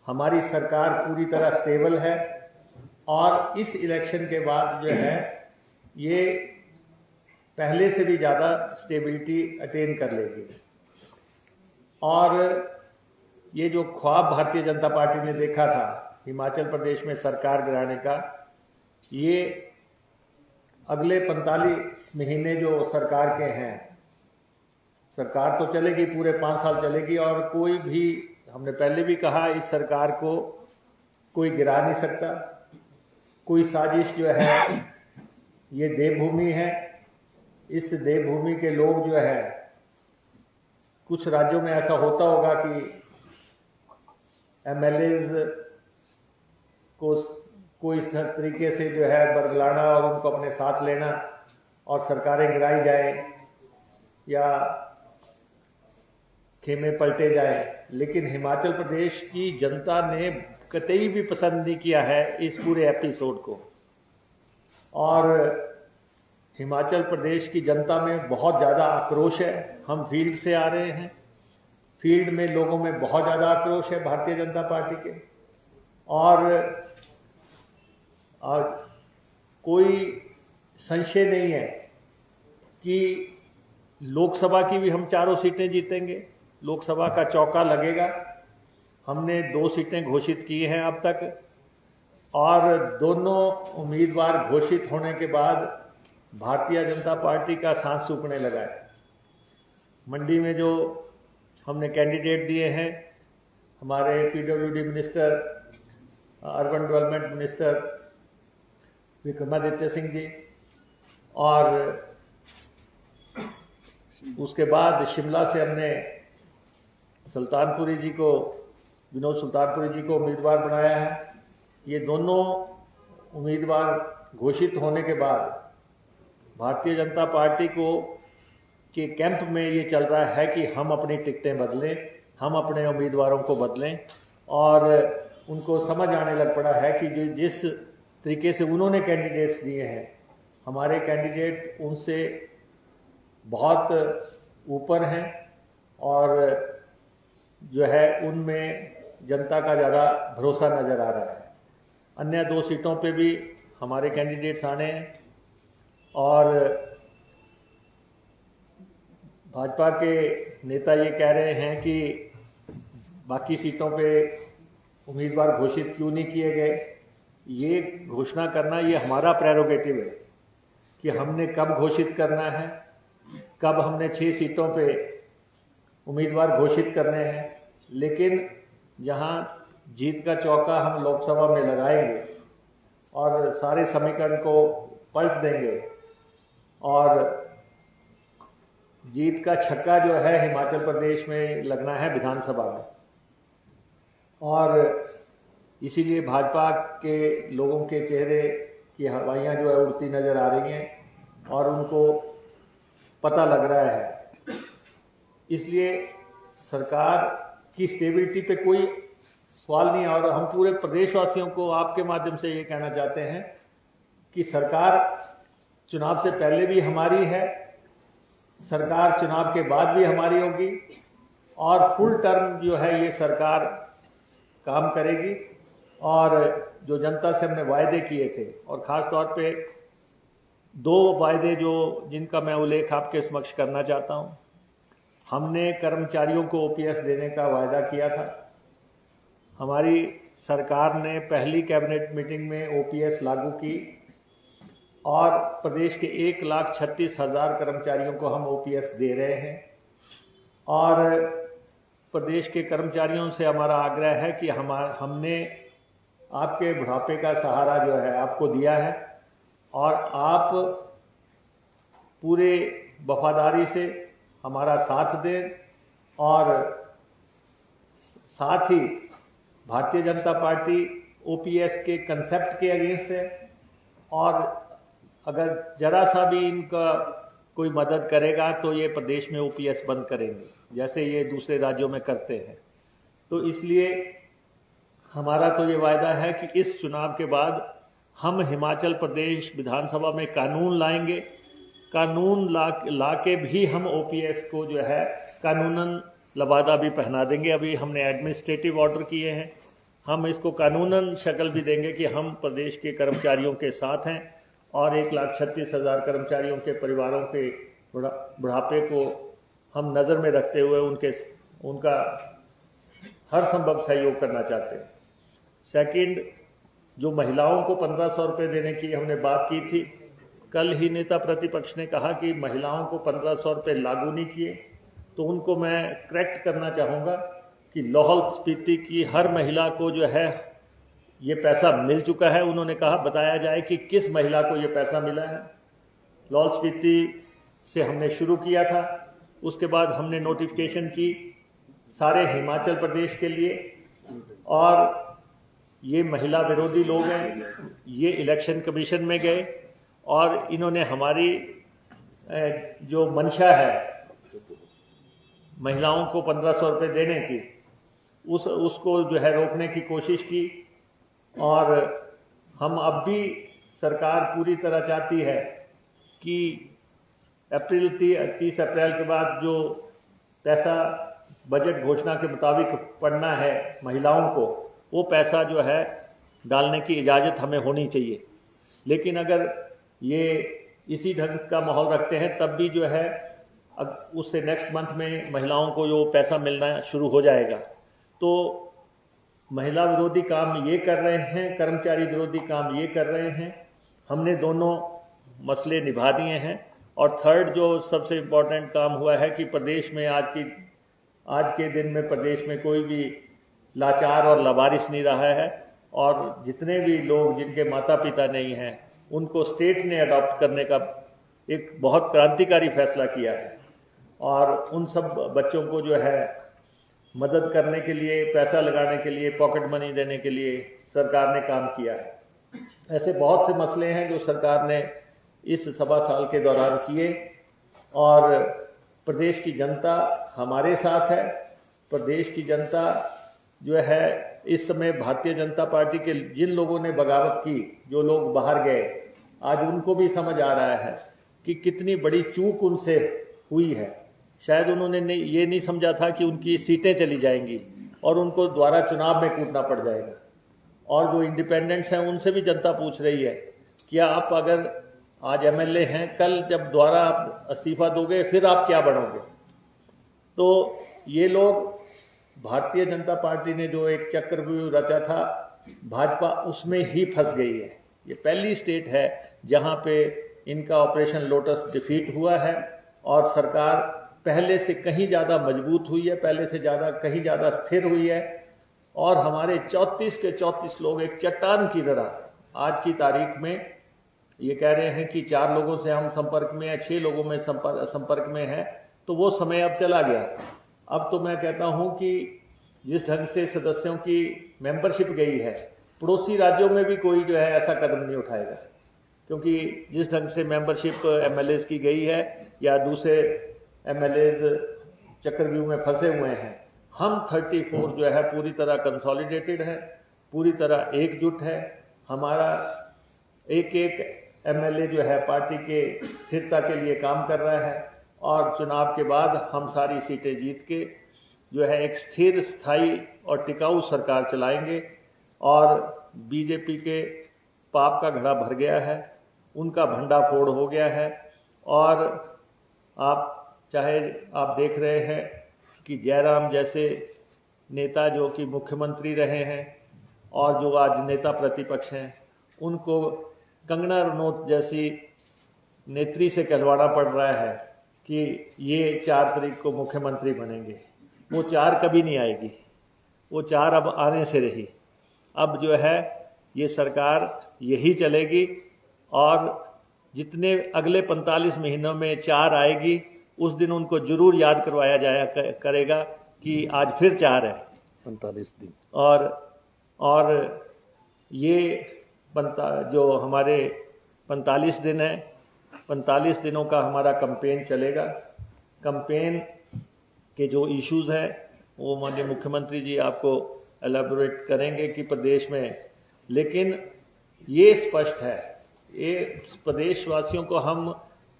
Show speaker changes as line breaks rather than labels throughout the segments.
हमारी सरकार पूरी तरह स्टेबल है और इस इलेक्शन के बाद जो है ये पहले से भी ज़्यादा स्टेबिलिटी अटेन कर लेगी। और ये जो ख्वाब भारतीय जनता पार्टी ने देखा था हिमाचल प्रदेश में सरकार गिराने का, ये अगले 45 महीने जो सरकार के हैं, सरकार तो चलेगी, पूरे 5 साल चलेगी और कोई भी, हमने पहले भी कहा, इस सरकार को कोई गिरा नहीं सकता। कोई साजिश जो है, ये देवभूमि है, इस देवभूमि के लोग जो है, कुछ राज्यों में ऐसा होता होगा कि एमएलएज को इस तरीके से जो है बरगलाना और उनको अपने साथ लेना और सरकारें गिराई जाए या खेमे पलटे जाए। लेकिन हिमाचल प्रदेश की जनता ने कतई भी पसंद नहीं किया है इस पूरे एपिसोड को। और हिमाचल प्रदेश की जनता में बहुत ज़्यादा आक्रोश है। हम फील्ड से आ रहे हैं, फील्ड में लोगों में बहुत ज़्यादा आक्रोश है भारतीय जनता पार्टी के। और कोई संशय नहीं है कि लोकसभा की भी हम 4 सीटें जीतेंगे, लोकसभा का चौका लगेगा। हमने 2 सीटें घोषित की हैं अब तक और दोनों उम्मीदवार घोषित होने के बाद भारतीय जनता पार्टी का सांस सूखने लगा है। मंडी में जो हमने कैंडिडेट दिए हैं, हमारे PWD minister, urban development minister Vikramaditya Singh ji, और उसके बाद शिमला से हमने सुल्तानपुरी जी को, विनोद सुल्तानपुरी जी को उम्मीदवार बनाया है। ये दोनों उम्मीदवार घोषित होने के बाद भारतीय जनता पार्टी को के कैंप में ये चल रहा है कि हम अपनी टिकटें बदलें, हम अपने उम्मीदवारों को बदलें। और उनको समझ आने लग पड़ा है कि जिस तरीके से उन्होंने कैंडिडेट्स दिए हैं, हमारे कैंडिडेट उनसे बहुत ऊपर हैं और जो है उनमें जनता का ज़्यादा भरोसा नज़र आ रहा है। अन्य 2 सीटों पे भी हमारे कैंडिडेट्स आने हैं और भाजपा के नेता ये कह रहे हैं कि बाकी सीटों पे उम्मीदवार घोषित क्यों नहीं किए गए। ये घोषणा करना ये हमारा प्रेरोगेटिव है कि हमने कब घोषित करना है, कब हमने 6 सीटों पे उम्मीदवार घोषित करने हैं। लेकिन जहां जीत का चौका हम लोकसभा में लगाएंगे और सारे समीकरण को पलट देंगे और जीत का छक्का जो है हिमाचल प्रदेश में लगना है विधानसभा में। और इसीलिए भाजपा के लोगों के चेहरे की हवाइयाँ जो है उड़ती नज़र आ रही हैं और उनको पता लग रहा है। इसलिए सरकार की स्टेबिलिटी पे कोई सवाल नहीं है। और हम पूरे प्रदेशवासियों को आपके माध्यम से ये कहना चाहते हैं कि सरकार चुनाव से पहले भी हमारी है, सरकार चुनाव के बाद भी हमारी होगी और फुल टर्म जो है ये सरकार काम करेगी। और जो जनता से हमने वायदे किए थे, और ख़ास तौर पे 2 वायदे जिनका मैं उल्लेख आपके समक्ष करना चाहता हूँ। हमने कर्मचारियों को ओपीएस देने का वायदा किया था। हमारी सरकार ने पहली कैबिनेट मीटिंग में ओपीएस लागू की और प्रदेश के 1,36,000 कर्मचारियों को हम ओपीएस दे रहे हैं। और प्रदेश के कर्मचारियों से हमारा आग्रह है कि हमने आपके बुढ़ापे का सहारा जो है आपको दिया है और आप पूरे वफादारी से हमारा साथ दें। और साथ ही भारतीय जनता पार्टी ओपीएस के कंसेप्ट के अगेंस्ट है और अगर जरा सा भी इनका कोई मदद करेगा तो ये प्रदेश में ओपीएस बंद करेंगे, जैसे ये दूसरे राज्यों में करते हैं। तो इसलिए हमारा तो ये वायदा है कि इस चुनाव के बाद हम हिमाचल प्रदेश विधानसभा में कानून लाएंगे। कानून ला के भी हम ओपीएस को जो है कानूनन लबादा भी पहना देंगे। अभी हमने एडमिनिस्ट्रेटिव ऑर्डर किए हैं हम इसको कानूनन शक्ल भी देंगे कि हम प्रदेश के कर्मचारियों के साथ हैं और 1,36,000 कर्मचारियों के परिवारों के बुढ़ापे को हम नज़र में रखते हुए उनका हर संभव सहयोग करना चाहते हैं। सेकंड, जो महिलाओं को 1,500 रुपये देने की हमने बात की थी, कल ही नेता प्रतिपक्ष ने कहा कि महिलाओं को 1,500 रुपये लागू नहीं किए, तो उनको मैं करेक्ट करना चाहूँगा कि लाहौल स्पीति की हर महिला को जो है ये पैसा मिल चुका है। उन्होंने कहा बताया जाए कि किस महिला को ये पैसा मिला है। लाहौल स्पीति से हमने शुरू किया था, उसके बाद हमने नोटिफिकेशन की सारे हिमाचल प्रदेश के लिए, और ये महिला विरोधी लोग हैं, ये इलेक्शन कमीशन में गए और इन्होंने हमारी जो मंशा है महिलाओं को 1,500 रुपये देने की, उसको जो है रोकने की कोशिश की। और हम अब भी, सरकार पूरी तरह चाहती है कि 30 अप्रैल के बाद जो पैसा बजट घोषणा के मुताबिक पड़ना है महिलाओं को, वो पैसा जो है डालने की इजाज़त हमें होनी चाहिए। लेकिन अगर ये इसी ढंग का माहौल रखते हैं तब भी जो है उससे नेक्स्ट मंथ में महिलाओं को जो पैसा मिलना शुरू हो जाएगा। तो महिला विरोधी काम ये कर रहे हैं, कर्मचारी विरोधी काम ये कर रहे हैं। हमने दोनों मसले निभा दिए हैं। और थर्ड जो सबसे इम्पोर्टेंट काम हुआ है कि प्रदेश में आज के दिन में प्रदेश में कोई भी लाचार और लावारिस नहीं रहा है, और जितने भी लोग जिनके माता पिता नहीं हैं उनको स्टेट ने अडॉप्ट करने का एक बहुत क्रांतिकारी फैसला किया है, और उन सब बच्चों को जो है मदद करने के लिए, पैसा लगाने के लिए, पॉकेट मनी देने के लिए सरकार ने काम किया है। ऐसे बहुत से मसले हैं जो सरकार ने इस सवा साल के दौरान किए, और प्रदेश की जनता हमारे साथ है। प्रदेश की जनता जो है इस समय भारतीय जनता पार्टी के जिन लोगों ने बगावत की, जो लोग बाहर गए, आज उनको भी समझ आ रहा है कि कितनी बड़ी चूक उनसे हुई है। शायद उन्होंने ये नहीं समझा था कि उनकी सीटें चली जाएंगी और उनको दोबारा चुनाव में कूदना पड़ जाएगा। और जो इंडिपेंडेंट्स हैं उनसे भी जनता पूछ रही है कि आप अगर आज एमएलए हैं, कल जब दोबारा आप इस्तीफा दोगे फिर आप क्या बनोगे। तो ये लोग, भारतीय जनता पार्टी ने जो एक चक्रव्यूह रचा था, भाजपा उसमें ही फंस गई है। ये पहली स्टेट है जहां पे इनका ऑपरेशन लोटस डिफीट हुआ है, और सरकार पहले से कहीं ज़्यादा मजबूत हुई है, पहले से कहीं ज़्यादा स्थिर हुई है। और हमारे 34 के 34 लोग एक चट्टान की तरह आज की तारीख में ये कह रहे हैं कि 4 लोगों से हम संपर्क में हैं, 6 लोगों में संपर्क में हैं। तो वो समय अब चला गया। अब तो मैं कहता हूं कि जिस ढंग से सदस्यों की मेंबरशिप गई है, पड़ोसी राज्यों में भी कोई जो है ऐसा कदम नहीं उठाएगा, क्योंकि जिस ढंग से मेंबरशिप एमएलएज की गई है या दूसरे एमएलएज चक्रव्यूह में फंसे हुए हैं, हम 34 जो है पूरी तरह कंसोलिडेटेड है, पूरी तरह एकजुट है। हमारा एक एमएलए जो है पार्टी के स्थिरता के लिए काम कर रहा है, और चुनाव के बाद हम सारी सीटें जीत के जो है एक स्थिर, स्थायी और टिकाऊ सरकार चलाएंगे। और बीजेपी के पाप का घड़ा भर गया है, उनका भंडाफोड़ हो गया है। और आप देख रहे हैं कि जयराम जैसे नेता जो कि मुख्यमंत्री रहे हैं और जो आज नेता प्रतिपक्ष हैं, उनको कंगना रनौत जैसी नेत्री से कहलवाना पड़ रहा है कि ये 4 तारीख को मुख्यमंत्री बनेंगे। वो 4 कभी नहीं आएगी, वो 4 अब आने से रही। अब जो है ये सरकार यही चलेगी, और जितने अगले 45 महीनों में 4 आएगी, उस दिन उनको जरूर याद करवाया जाया करेगा कि आज फिर 4 है
45 दिन।
और ये जो हमारे 45 दिन है, 45 दिनों का हमारा कैंपेन चलेगा। कैंपेन के जो इश्यूज हैं वो माननीय मुख्यमंत्री जी आपको एलैबोरेट करेंगे कि प्रदेश में, लेकिन ये स्पष्ट है, ये प्रदेशवासियों को हम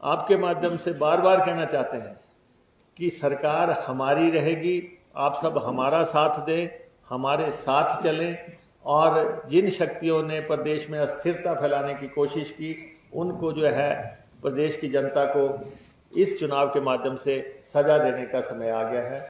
आपके माध्यम से बार बार कहना चाहते हैं कि सरकार हमारी रहेगी, आप सब हमारा साथ दें, हमारे साथ चलें और जिन शक्तियों ने प्रदेश में अस्थिरता फैलाने की कोशिश की उनको जो है प्रदेश की जनता को इस चुनाव के माध्यम से सजा देने का समय आ गया है।